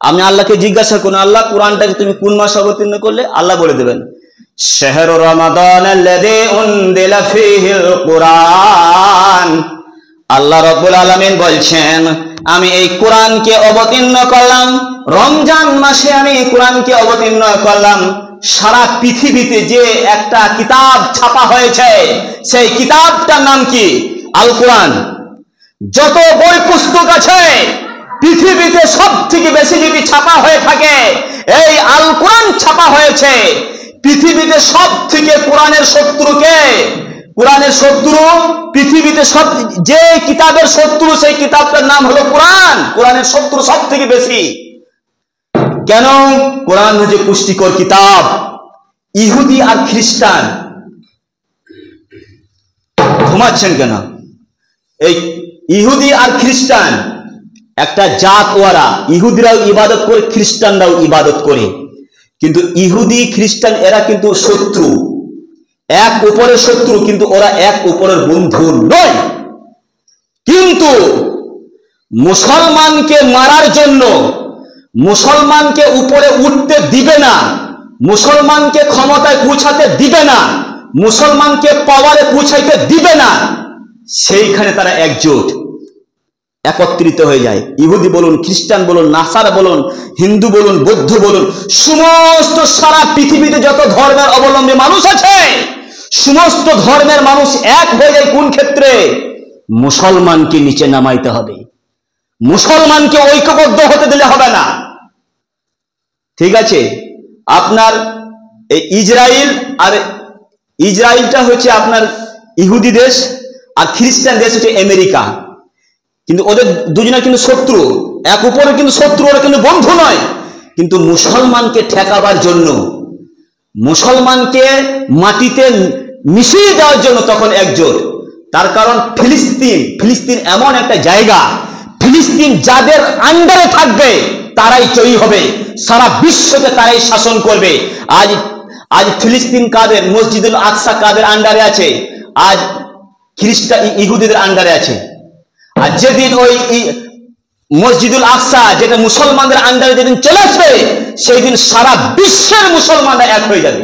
আপনি আল্লাহকে জিজ্ঞাসা করুন, আল্লাহ কোরআনটাকে তুমি কোন মাসে অবতীর্ণ করলে? আল্লাহ বলে দেবেন, শাহরু রমাদান আল্লাযী উনজিলা ফীহিল কুরআন। আল্লাহ রাব্বুল আলামিন বলছেন, আমি এই কোরআনকে অবতীর্ণ করলাম রমজান মাসে, আমি এই কোরআনকে অবতীর্ণ করলাম। সারা পৃথিবীতে যে একটা কিতাব ছাপা হয়েছে, সেই কিতাবটার নাম কি? আল কোরআন। যত বই পুস্তক আছে পৃথিবীতে সব থেকে বেশি যদি ছাপা হয়ে থাকে, এই আল কোরআন ছাপা হয়েছে। পৃথিবীতে সব থেকে কোরআনের শত্রুকে, কোরআনের শত্রু পৃথিবীতে সব, যে কিতাবের শত্রু সেই কিতাবটার নাম হলো কোরআন। কোরআনের শত্রু সব থেকে বেশি। কেন? কোরআন হচ্ছে পুষ্টিকর কিতাব। ইহুদি আর খ্রিস্টান ঘুমাচ্ছেন কেন? এই ইহুদি আর খ্রিস্টান একটা জাত, ওরা ইহুদিরাও ইবাদত করে, খ্রিস্টানরাও ইবাদত করে, কিন্তু ইহুদি খ্রিস্টান এরা কিন্তু শত্রু, এক উপরের শত্রু, কিন্তু ওরা এক উপরের বন্ধু নয়। কিন্তু মুসলমানকে মারার জন্য, মুসলমানকে উপরে উঠতে দিবে না, মুসলমানকে ক্ষমতায় পৌঁছাতে দিবে না, মুসলমানকে পাওয়ারে পৌঁছাইতে দিবে না, সেইখানে তারা একজোট, একত্রিত হয়ে যায়। ইহুদি বলুন, খ্রিস্টান বলুন, নাসারা বলুন, হিন্দু বলুন, বৌদ্ধ বলুন, সমস্ত সারা পৃথিবীতে যত ধর্মের অবলম্বী মানুষ আছে, সমস্ত ধর্মের মানুষ এক হয়ে যায় কোন ক্ষেত্রে? মুসলমানকে নিচে নামাইতে হবে, মুসলমানকে ঐক্যবদ্ধ হতে দিলে হবে না। ঠিক আছে? আপনার এই ইসরায়েল, আর ইসরায়েলটা হচ্ছে আপনার ইহুদি দেশ, আর খ্রিস্টান দেশ হচ্ছে আমেরিকা। কিন্তু ওদের দুজনের কিন্তু শত্রু, এক উপরে কিন্তু শত্রু, ওরা কিন্তু বন্ধু নয়। কিন্তু মুসলমানকে ঠেকাবার জন্য, মুসলমানকে মাটিতে মিশিয়ে দেওয়ার জন্য তখন একজোট। তার কারণ ফিলিস্তিন এমন একটা জায়গা, ফিলিস্তিন যাদের আন্ডারে থাকবে তারাই জয়ী হবে, সারা বিশ্বকে তারাই শাসন করবে। আজ ফিলিস্তিন কাদের? মসজিদুল আকসা কাদের আন্ডারে আছে? আজ খ্রিস্টান ইহুদিদের আন্ডারে আছে। আর যেদিন ওই মসজিদুল আকসা, যেটা মুসলমানদের আন্ডারে যেদিন চলে আসবে, সেই দিন সারা বিশ্বের মুসলমানরা এক হয়ে যাবে।